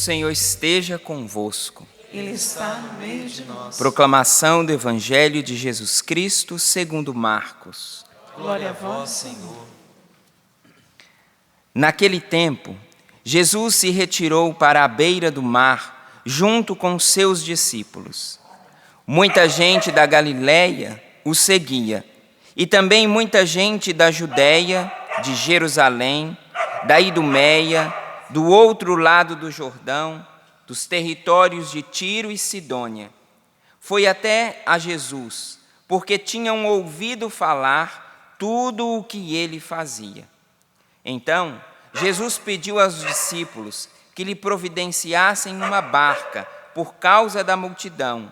Senhor esteja convosco. Ele está no meio de nós. Proclamação do Evangelho de Jesus Cristo segundo Marcos. Glória a vós, Senhor. Naquele tempo, Jesus se retirou para a beira do mar, junto com seus discípulos. Muita gente da Galiléia o seguia, e também muita gente da Judéia, de Jerusalém, da Idumeia, do outro lado do Jordão, dos territórios de Tiro e Sidônia. Foi até a Jesus, porque tinham ouvido falar tudo o que ele fazia. Então, Jesus pediu aos discípulos que lhe providenciassem uma barca por causa da multidão,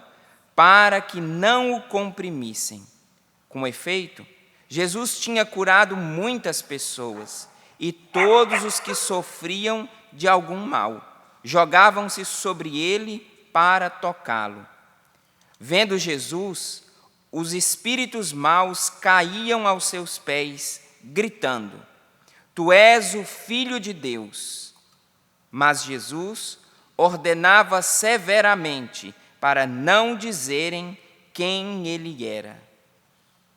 para que não o comprimissem. Com efeito, Jesus tinha curado muitas pessoas, e todos os que sofriam de algum mal jogavam-se sobre ele para tocá-lo. Vendo Jesus, os espíritos maus caíam aos seus pés, gritando: Tu és o Filho de Deus. Mas Jesus ordenava severamente para não dizerem quem ele era.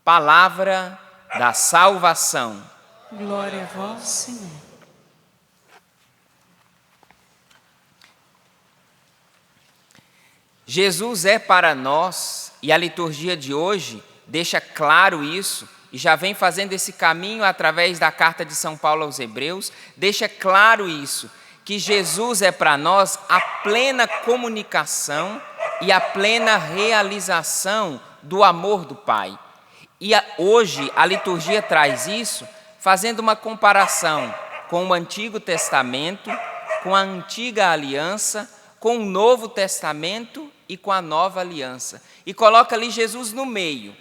Palavra da salvação. Glória a vós, Senhor. Jesus é para nós, e a liturgia de hoje deixa claro isso, e já vem fazendo esse caminho através da carta de São Paulo aos Hebreus, deixa claro isso, que Jesus é para nós a plena comunicação e a plena realização do amor do Pai. E hoje a liturgia traz isso, fazendo uma comparação com o Antigo Testamento, com a Antiga Aliança, com o Novo Testamento e com a Nova Aliança. E coloca ali Jesus no meio.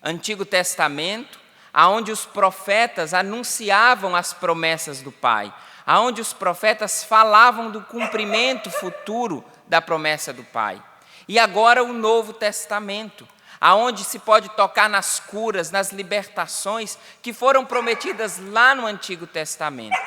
Antigo Testamento, aonde os profetas anunciavam as promessas do Pai, aonde os profetas falavam do cumprimento futuro da promessa do Pai. E agora o Novo Testamento, aonde se pode tocar nas curas, nas libertações que foram prometidas lá no Antigo Testamento.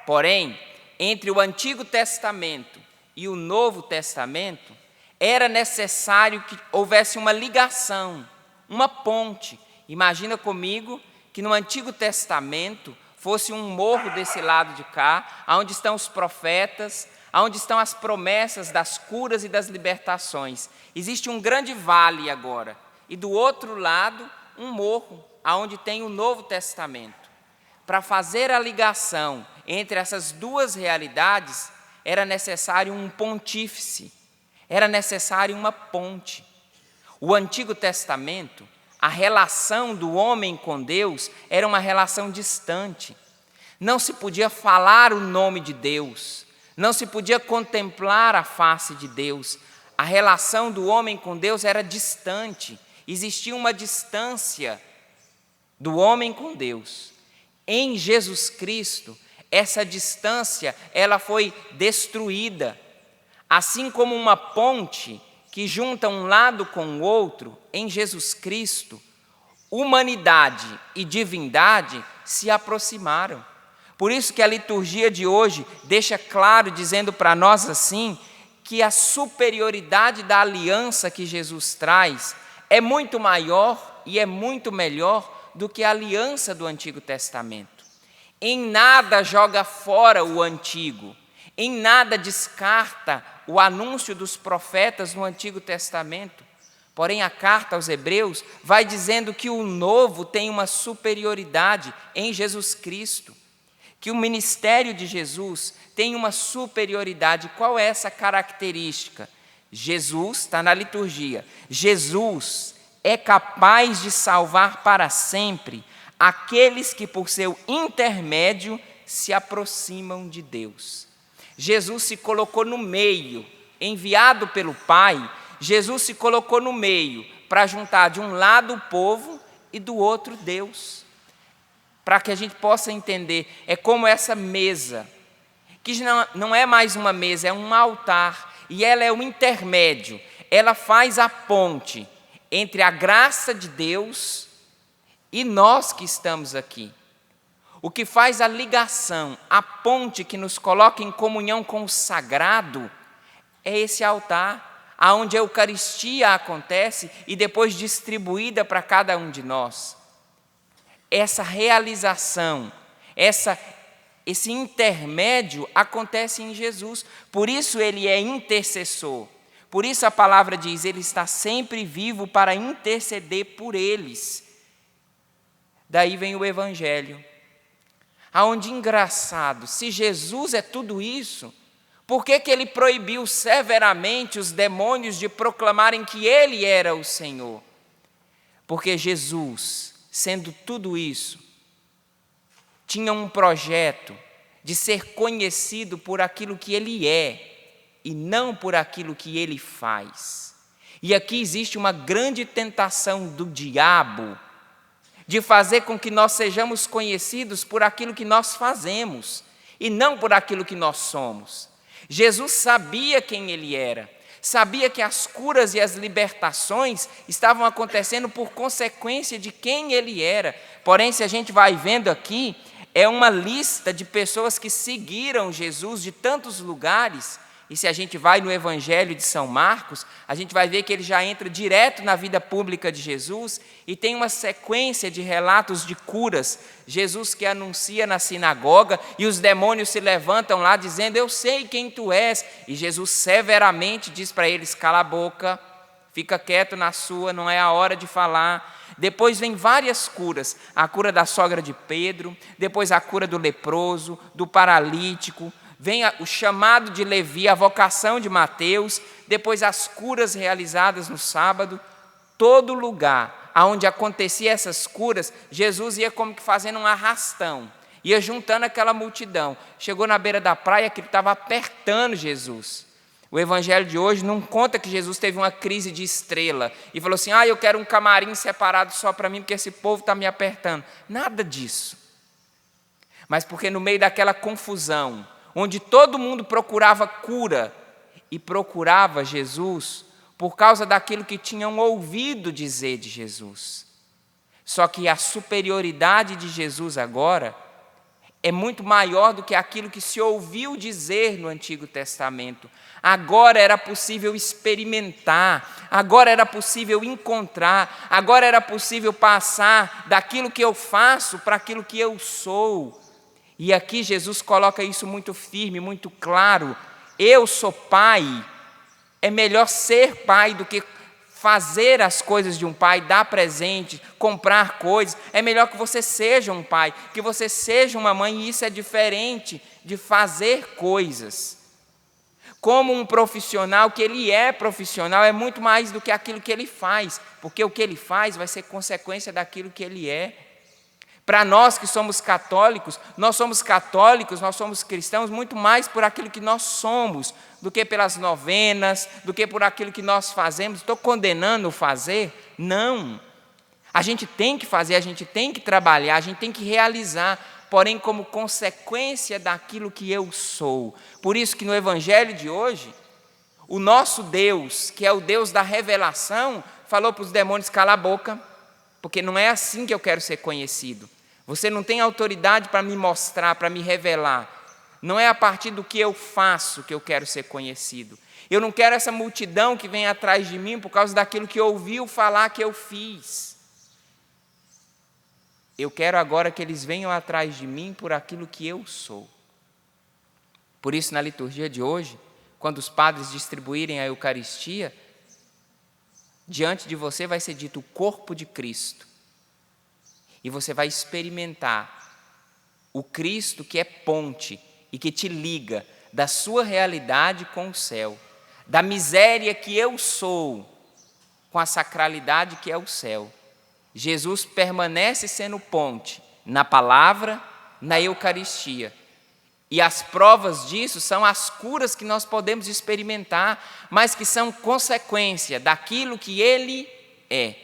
Porém, entre o Antigo Testamento e o Novo Testamento, era necessário que houvesse uma ligação, uma ponte. Imagina comigo que no Antigo Testamento fosse um morro desse lado de cá, onde estão os profetas, onde estão as promessas das curas e das libertações. Existe um grande vale agora, e do outro lado um morro, onde tem o Novo Testamento. Para fazer a ligação entre essas duas realidades, era necessário um pontífice, era necessário uma ponte. O Antigo Testamento, a relação do homem com Deus era uma relação distante. Não se podia falar o nome de Deus, não se podia contemplar a face de Deus. A relação do homem com Deus era distante, existia uma distância do homem com Deus. Em Jesus Cristo, essa distância ela foi destruída. Assim como uma ponte que junta um lado com o outro, em Jesus Cristo, humanidade e divindade se aproximaram. Por isso que a liturgia de hoje deixa claro, dizendo para nós assim, que a superioridade da aliança que Jesus traz é muito maior e é muito melhor do que a aliança do Antigo Testamento. Em nada joga fora o antigo, em nada descarta o anúncio dos profetas no Antigo Testamento. Porém, a carta aos Hebreus vai dizendo que o novo tem uma superioridade em Jesus Cristo, que o ministério de Jesus tem uma superioridade. Qual é essa característica? Jesus, está na liturgia, Jesus é capaz de salvar para sempre aqueles que por seu intermédio se aproximam de Deus. Jesus se colocou no meio, enviado pelo Pai, Jesus se colocou no meio para juntar de um lado o povo e do outro Deus. Para que a gente possa entender, é como essa mesa, que não é mais uma mesa, é um altar, e ela é o intermédio, ela faz a ponte entre a graça de Deus e nós que estamos aqui. o que faz a ligação, a ponte que nos coloca em comunhão com o sagrado, é esse altar, aonde a Eucaristia acontece e depois distribuída para cada um de nós. Essa realização, esse intermédio acontece em Jesus, por isso ele é intercessor. Por isso a palavra diz, ele está sempre vivo para interceder por eles. Daí vem o Evangelho, aonde, engraçado, se Jesus é tudo isso, por que ele proibiu severamente os demônios de proclamarem que ele era o Senhor? Porque Jesus, sendo tudo isso, tinha um projeto de ser conhecido por aquilo que ele é, e não por aquilo que ele faz. E aqui existe uma grande tentação do diabo de fazer com que nós sejamos conhecidos por aquilo que nós fazemos e não por aquilo que nós somos. Jesus sabia quem ele era, sabia que as curas e as libertações estavam acontecendo por consequência de quem ele era. Porém, se a gente vai vendo aqui, é uma lista de pessoas que seguiram Jesus de tantos lugares. E se a gente vai no Evangelho de São Marcos, a gente vai ver que ele já entra direto na vida pública de Jesus e tem uma sequência de relatos de curas. Jesus que anuncia na sinagoga e os demônios se levantam lá dizendo, eu sei quem tu és. E Jesus severamente diz para eles, cala a boca, fica quieto na sua, não é a hora de falar. Depois vem várias curas, a cura da sogra de Pedro, depois a cura do leproso, do paralítico, vem o chamado de Levi, a vocação de Mateus, depois as curas realizadas no sábado. Todo lugar onde acontecia essas curas, Jesus ia como que fazendo um arrastão, ia juntando aquela multidão. Chegou na beira da praia que ele estava apertando Jesus. O Evangelho de hoje não conta que Jesus teve uma crise de estrela e falou assim, eu quero um camarim separado só para mim porque esse povo está me apertando. Nada disso. Mas porque no meio daquela confusão, onde todo mundo procurava cura e procurava Jesus por causa daquilo que tinham ouvido dizer de Jesus. Só que a superioridade de Jesus agora é muito maior do que aquilo que se ouviu dizer no Antigo Testamento. Agora era possível experimentar, agora era possível encontrar, agora era possível passar daquilo que eu faço para aquilo que eu sou. E aqui Jesus coloca isso muito firme, muito claro. Eu sou pai, é melhor ser pai do que fazer as coisas de um pai, dar presente, comprar coisas. É melhor que você seja um pai, que você seja uma mãe, e isso é diferente de fazer coisas. Como um profissional, que ele é profissional, é muito mais do que aquilo que ele faz, porque o que ele faz vai ser consequência daquilo que ele é. Para nós que somos católicos, nós somos cristãos muito mais por aquilo que nós somos, do que pelas novenas, do que por aquilo que nós fazemos. Estou condenando o fazer? Não. A gente tem que fazer, a gente tem que trabalhar, a gente tem que realizar, porém como consequência daquilo que eu sou. Por isso que no Evangelho de hoje, o nosso Deus, que é o Deus da revelação, falou para os demônios, cala a boca, porque não é assim que eu quero ser conhecido. Você não tem autoridade para me mostrar, para me revelar. Não é a partir do que eu faço que eu quero ser conhecido. Eu não quero essa multidão que vem atrás de mim por causa daquilo que ouviu falar que eu fiz. Eu quero agora que eles venham atrás de mim por aquilo que eu sou. Por isso, na liturgia de hoje, quando os padres distribuírem a Eucaristia, diante de você vai ser dito o corpo de Cristo. E você vai experimentar o Cristo que é ponte e que te liga da sua realidade com o céu, da miséria que eu sou com a sacralidade que é o céu. Jesus permanece sendo ponte na palavra, na Eucaristia. E as provas disso são as curas que nós podemos experimentar, mas que são consequência daquilo que Ele é.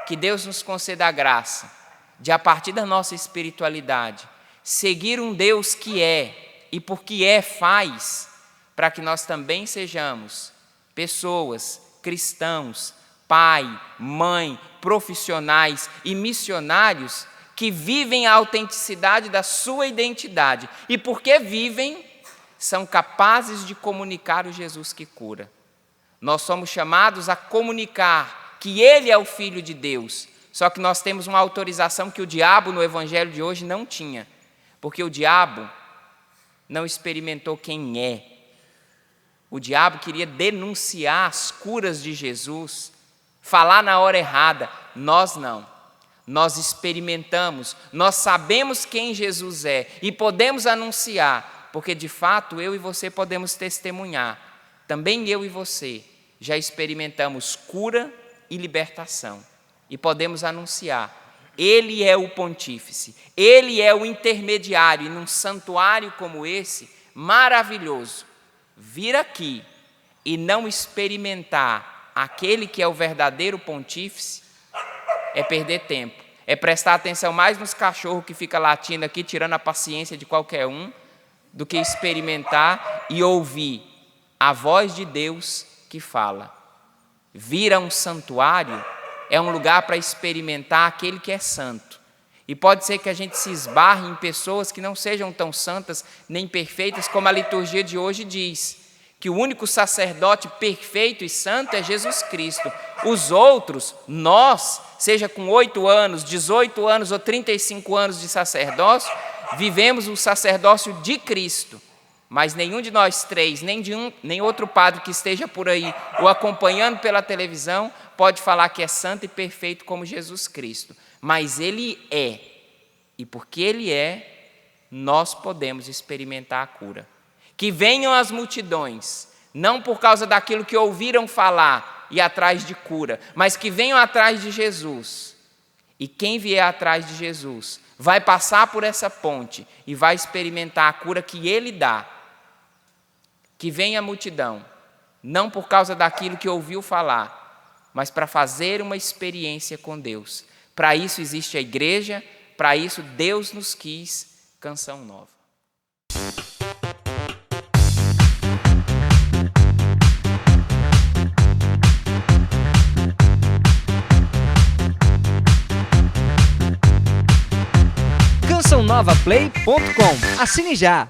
Que Deus nos conceda a graça de, a partir da nossa espiritualidade, seguir um Deus que é, e porque é, faz, para que nós também sejamos pessoas, cristãos, pai, mãe, profissionais e missionários que vivem a autenticidade da sua identidade. E porque vivem, são capazes de comunicar o Jesus que cura. Nós somos chamados a comunicar que Ele é o Filho de Deus. Só que nós temos uma autorização que o diabo no evangelho de hoje não tinha. Porque o diabo não experimentou quem é. O diabo queria denunciar as curas de Jesus, falar na hora errada. Nós não. Nós experimentamos, nós sabemos quem Jesus é e podemos anunciar, porque de fato eu e você podemos testemunhar. Também eu e você já experimentamos cura e libertação e podemos anunciar. Ele é o pontífice, Ele é o intermediário, e num santuário como esse, maravilhoso, vir aqui e não experimentar aquele que é o verdadeiro pontífice é perder tempo, é prestar atenção mais nos cachorros que ficam latindo aqui, tirando a paciência de qualquer um, do que experimentar e ouvir a voz de Deus que fala. Vir a um santuário é um lugar para experimentar aquele que é santo. E pode ser que a gente se esbarre em pessoas que não sejam tão santas nem perfeitas, como a liturgia de hoje diz, que o único sacerdote perfeito e santo é Jesus Cristo. Os outros, nós, seja com 8 anos, 18 anos ou 35 anos de sacerdócio, vivemos o sacerdócio de Cristo. Mas nenhum de nós três, nem outro padre que esteja por aí ou acompanhando pela televisão, pode falar que é santo e perfeito como Jesus Cristo. Mas Ele é. E porque Ele é, nós podemos experimentar a cura. Que venham as multidões, não por causa daquilo que ouviram falar e atrás de cura, mas que venham atrás de Jesus. E quem vier atrás de Jesus vai passar por essa ponte e vai experimentar a cura que Ele dá. Que venha a multidão, não por causa daquilo que ouviu falar, mas para fazer uma experiência com Deus. Para isso existe a igreja, para isso Deus nos quis. Canção nova. cançãonovaplay.com. Assine já!